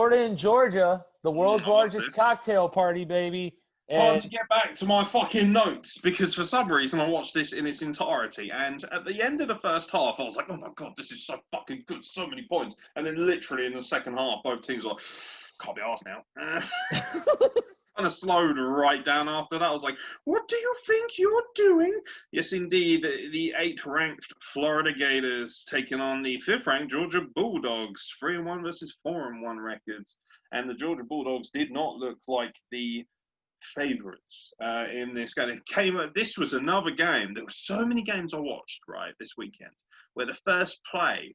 Florida and Georgia, the world's largest cocktail party, baby. Time to get back to my fucking notes, because for some reason I watched this in its entirety, and at the end of the first half I was like, oh my god, this is so fucking good, so many points. And then literally in the second half both teams were like, can't be arsed now. Kind of slowed right down after that. I was like, what do you think you're doing? Yes, indeed, the 8th ranked Florida Gators taking on the 5th ranked Georgia Bulldogs, 3-1 versus 4-1 records. And the Georgia Bulldogs did not look like the favourites in this game. This was another game. There were so many games I watched, right, this weekend, where the first play,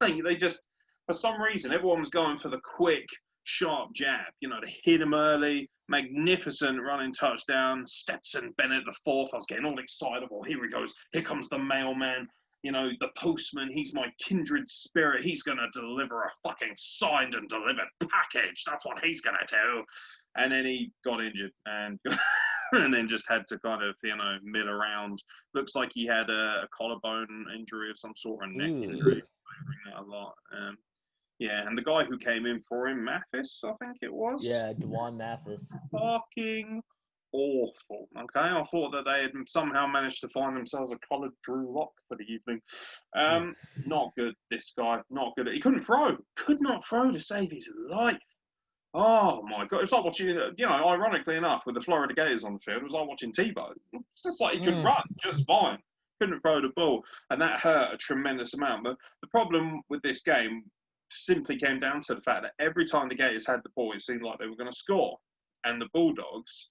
they just, for some reason, everyone was going for the quick, sharp jab, to hit him early. Magnificent running touchdown. Stetson Bennett the 4th. I was getting all excited. Well, here he goes. Here comes the mailman. The postman. He's my kindred spirit. He's going to deliver a fucking signed and delivered package. That's what he's going to do. And then he got injured and and then just had to kind of, mill around. Looks like he had a collarbone injury of some sort, or a neck injury. I bring that a lot. Yeah, and the guy who came in for him, Mathis, I think it was. Yeah, Dwan Mathis. Fucking awful. Okay, I thought that they had somehow managed to find themselves a coloured Drew Lock for the evening. Not good, this guy. Not good. He couldn't throw. Could not throw to save his life. Oh, my God. It's like watching, ironically enough, with the Florida Gators on the field, it was like watching Tebow. It's just like he could run just fine. Couldn't throw the ball. And that hurt a tremendous amount. But the problem with this game simply came down to the fact that every time the Gators had the ball, it seemed like they were going to score. And the Bulldogs,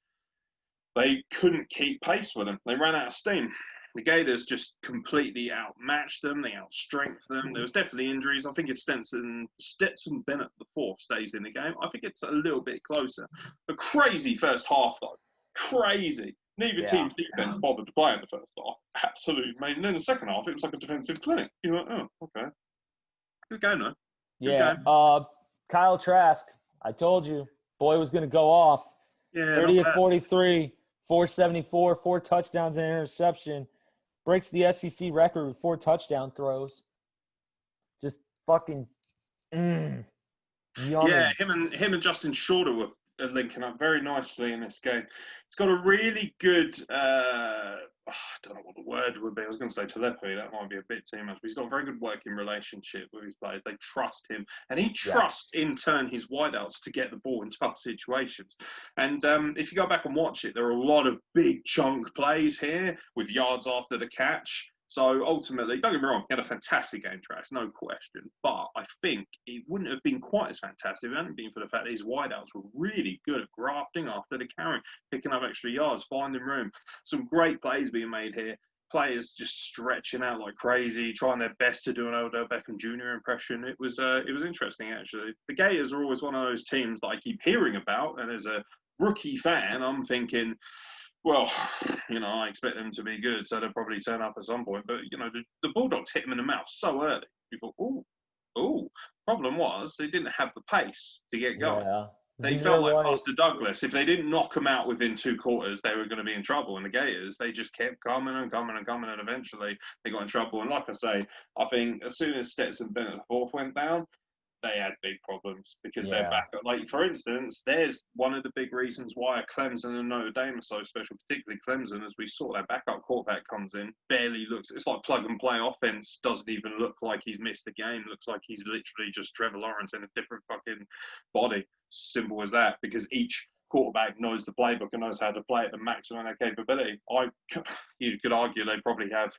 they couldn't keep pace with them. They ran out of steam. The Gators just completely outmatched them. They outstrengthened them. There was definitely injuries. I think if Stetson Bennett the 4th stays in the game, I think it's a little bit closer. A crazy first half, though. Crazy. Neither team's defense bothered to play in the first half. Absolutely amazing. And in the second half, it was like a defensive clinic. You're like, oh, okay. Good game, though. Kyle Trask, I told you, boy was going to go off. Yeah, 30 of 43, 474, 4 touchdowns and an interception. Breaks the SEC record with 4 touchdown throws. Just fucking yummy. Yeah, him and Justin Shorter were linking up very nicely in this game. He's got a really good, I don't know what the word would be. I was going to say telepathy. That might be a bit too much. But he's got a very good working relationship with his players. They trust him. And he trusts, in turn, his wideouts to get the ball in tough situations. And if you go back and watch it, there are a lot of big chunk plays here with yards after the catch. So ultimately, don't get me wrong, he had a fantastic game, Trask, no question. But I think it wouldn't have been quite as fantastic if it hadn't been for the fact that his wideouts were really good at grafting after the carry, picking up extra yards, finding room. Some great plays being made here. Players just stretching out like crazy, trying their best to do an Odell Beckham Jr. impression. It was interesting, actually. The Gators are always one of those teams that I keep hearing about, and as a rookie fan, I'm thinking, well, I expect them to be good, so they'll probably turn up at some point. But, the Bulldogs hit them in the mouth so early. You thought, ooh. Problem was, they didn't have the pace to get going. Yeah. They felt like Buster Douglas. If they didn't knock them out within 2 quarters, they were going to be in trouble. And the Gators, they just kept coming, and eventually they got in trouble. And like I say, I think as soon as Stetson Bennett the 4th went down, they had big problems because they're back. Like, for instance, there's one of the big reasons why Clemson and Notre Dame are so special, particularly Clemson, as we saw that backup quarterback comes in, barely looks, it's like plug and play offense, doesn't even look like he's missed a game, looks like he's literally just Trevor Lawrence in a different fucking body. Simple as that, because each quarterback knows the playbook and knows how to play at the maximum of their capability. You could argue they probably have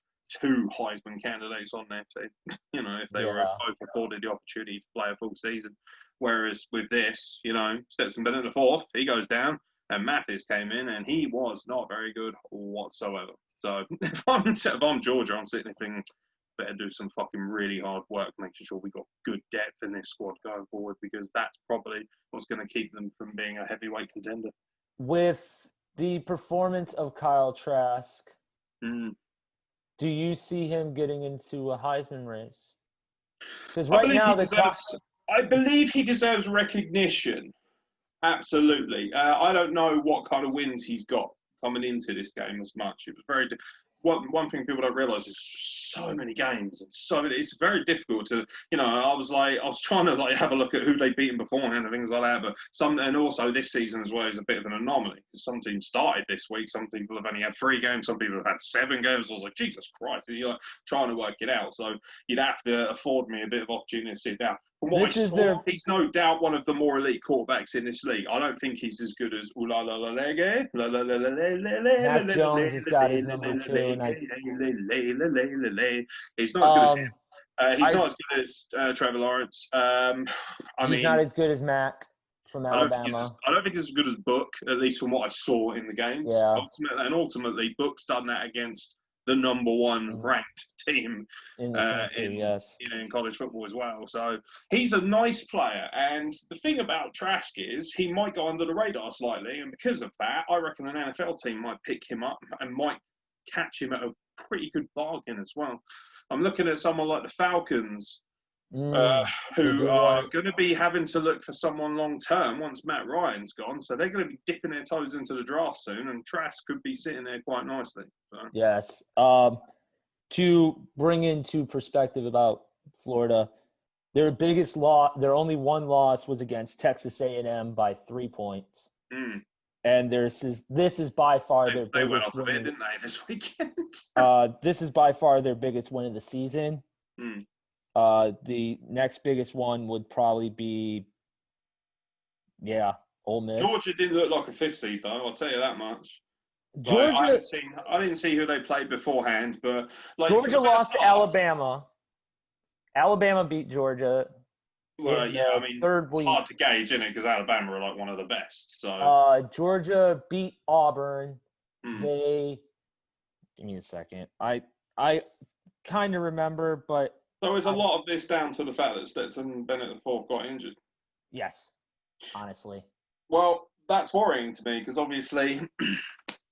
2 Heisman candidates on their team, if they were both afforded the opportunity to play a full season. Whereas with this, Stetson Bennett the 4th, he goes down, and Mathis came in, and he was not very good whatsoever. So if I'm Georgia, I'm sitting there thinking, better do some fucking really hard work, making sure we got good depth in this squad going forward, because that's probably what's going to keep them from being a heavyweight contender. With the performance of Kyle Trask, do you see him getting into a Heisman race? Because right now, I believe he deserves recognition. Absolutely. I don't know what kind of wins he's got coming into this game as much. It was very. one thing people don't realise is so many games and so many. It's very difficult to, I was trying to like have a look at who they beaten beforehand and things like that. But and also this season as well is a bit of an anomaly because some teams started this week. Some people have only had 3 games. Some people have had 7 games. I was like, Jesus Christ, and you're like trying to work it out. So you'd have to afford me a bit of opportunity to sit down. From what I saw, he's no doubt one of the more elite quarterbacks in this league. I don't think he's as good as Mac Jones has got his number 2. He's not as good as him. He's not as good as Trevor Lawrence. He's not as good as Mac from Alabama. I don't think he's as good as Book, at least from what I saw in the games. Yeah. Ultimately, Book's done that against the number 1 ranked team in college football as well. So he's a nice player. And the thing about Trask is he might go under the radar slightly. And because of that, I reckon an NFL team might pick him up and might catch him at a pretty good bargain as well. I'm looking at someone like the Falcons, who are going to be having to look for someone long term once Matt Ryan's gone. So they're going to be dipping their toes into the draft soon, and Trask could be sitting there quite nicely. So. Yes. To bring into perspective about Florida, their biggest loss, their only one loss was against Texas A&M by 3 points. And this is by far their biggest win. They went off of it, didn't they, this weekend? This is by far their biggest win of the season. The next biggest one would probably be, Ole Miss. Georgia didn't look like a 5th seed, though. I'll tell you that much. Georgia, I didn't see who they played beforehand, but Georgia lost to Alabama. Alabama beat Georgia. Well, I mean, it's hard to gauge, isn't it? Because Alabama are like one of the best. So Georgia beat Auburn. Give me a second. I kind of remember, but so is a lot of this down to the fact that Stetson Bennett IV got injured? Yes, honestly. Well, that's worrying to me because obviously,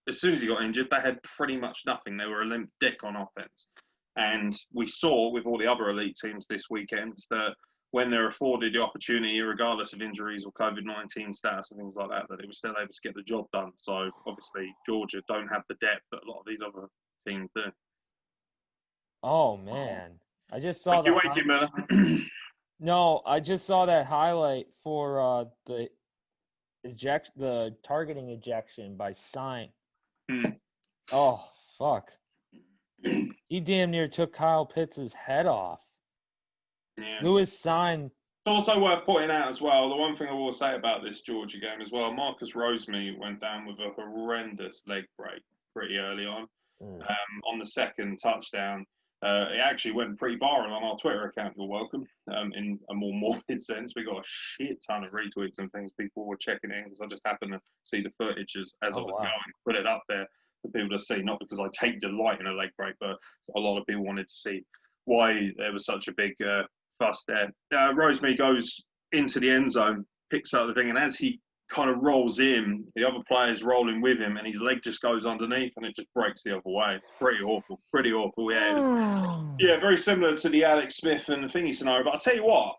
as soon as he got injured, they had pretty much nothing. They were a limp dick on offense, and we saw with all the other elite teams this weekend that when they're afforded the opportunity, regardless of injuries or COVID-19 status and things like that, that they were still able to get the job done. So obviously, Georgia don't have the depth that a lot of these other teams do. Oh man, I just saw Thank you, Miller. No, I just saw that highlight for the targeting ejection by Sign. Oh fuck! He damn near took Kyle Pitts' head off. Yeah. Lewis Sign. It's also worth pointing out as well, the one thing I will say about this Georgia game as well, Marcus Rosemead went down with a horrendous leg break pretty early on. On the second touchdown. It actually went pretty viral on our Twitter account, you're welcome, in a more morbid sense. We got a shit ton of retweets and things. People were checking in because I just happened to see the footage as I was going, put it up there for people to see, not because I take delight in a leg break, but a lot of people wanted to see why there was such a big fuss there. Rosemead goes into the end zone, picks up the thing, and as he kind of rolls in, the other player's rolling with him, and his leg just goes underneath, and it just breaks the other way. It's pretty awful. Yeah, it was, very similar to the Alex Smith and the thingy scenario. But I'll tell you what,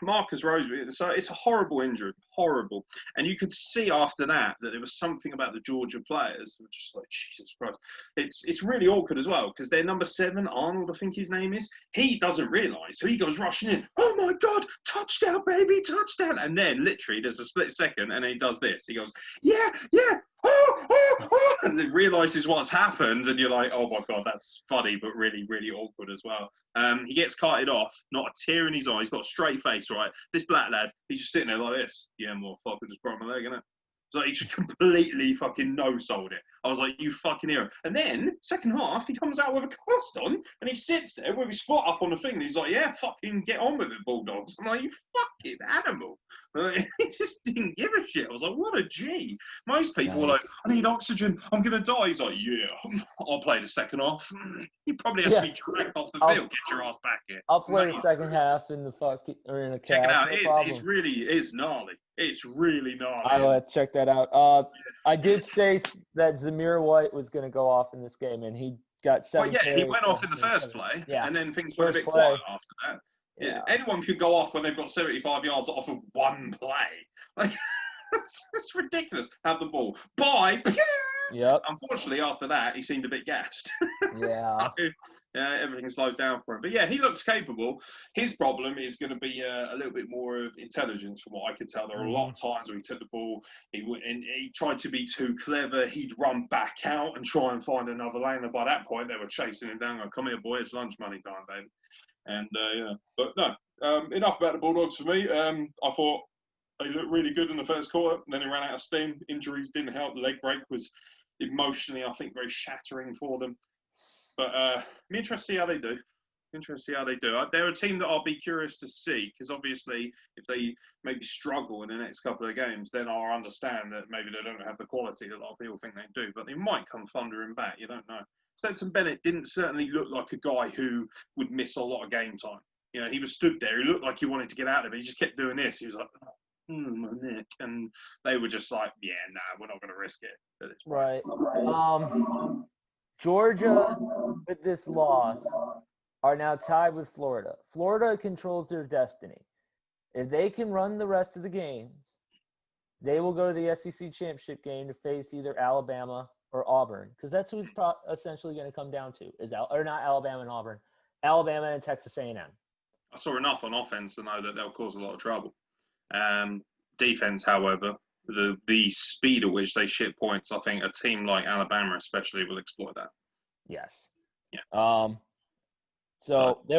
Marcus Rosemead, so it's a horrible injury, horrible. And you could see after that there was something about the Georgia players, just like, Jesus Christ. It's really awkward as well, because their number 7, Arnold, I think his name is, he doesn't realise. So he goes rushing in, oh my God, touchdown, baby, touchdown. And then literally there's a split second and he does this. He goes, yeah, and then realises what's happened, and you're like, oh my God, that's funny, but really, really awkward as well. He gets carted off, not a tear in his eye. He's got a straight face, right? This black lad, he's just sitting there like this. Yeah, motherfucker, just broke my leg, innit? So he just completely fucking no-sold it. I was like, you fucking hero. And then, second half, he comes out with a cast on, and he sits there with his foot up on the thing, and he's like, yeah, fucking get on with it, Bulldogs. I'm like, you fucking animal. He just didn't give a shit. I was like, what a G. Most people were like, I need oxygen, I'm going to die. He's like, yeah, I'll play the second half. You probably have to be dragged off the field, get your ass back here. I'll play the second half in the in a cast. Check it out. It's gnarly. It's really gnarly. I will have to check that out. I did say that Zamir White was going to go off in this game, and he got 7 carries. He went off in the first play, and then things went a bit quiet after that. Yeah. Anyone could go off when they've got 75 yards off of one play. Like, it's ridiculous. Have the ball. Bye. Yep. Unfortunately, after that, he seemed a bit gassed. Yeah. Everything slowed down for him. But yeah, he looks capable. His problem is going to be a little bit more of intelligence, from what I could tell. There were a lot of times where he took the ball, he tried to be too clever. He'd run back out and try and find another lane. And by that point, they were chasing him down. Going, "Come here, boy, it's lunch money time, baby." And yeah, but no. Enough about the Bulldogs for me. I thought they looked really good in the first quarter. Then they ran out of steam. Injuries didn't help. The leg break was emotionally, I think, very shattering for them. But I'm interested to see how they do. They're a team that I'll be curious to see, because obviously if they maybe struggle in the next couple of games, then I'll understand that maybe they don't have the quality that a lot of people think they do. But they might come thundering back. You don't know. Stetson Bennett didn't certainly look like a guy who would miss a lot of game time. You know, he was stood there. He looked like he wanted to get out of it. He just kept doing this. He was like, my neck. And they were just like, yeah, nah, we're not going to risk it. Right. Georgia, with this loss, are now tied with Florida. Florida controls their destiny. If they can run the rest of the games, they will go to the SEC championship game to face either Alabama or Auburn, because that's who it's essentially going to come down to. Or not Alabama and Auburn, Alabama and Texas A&M. I saw enough on offense to know that they'll cause a lot of trouble. Defense, however, the speed at which they ship points, I think a team like Alabama especially will exploit that. Yes. Yeah. So there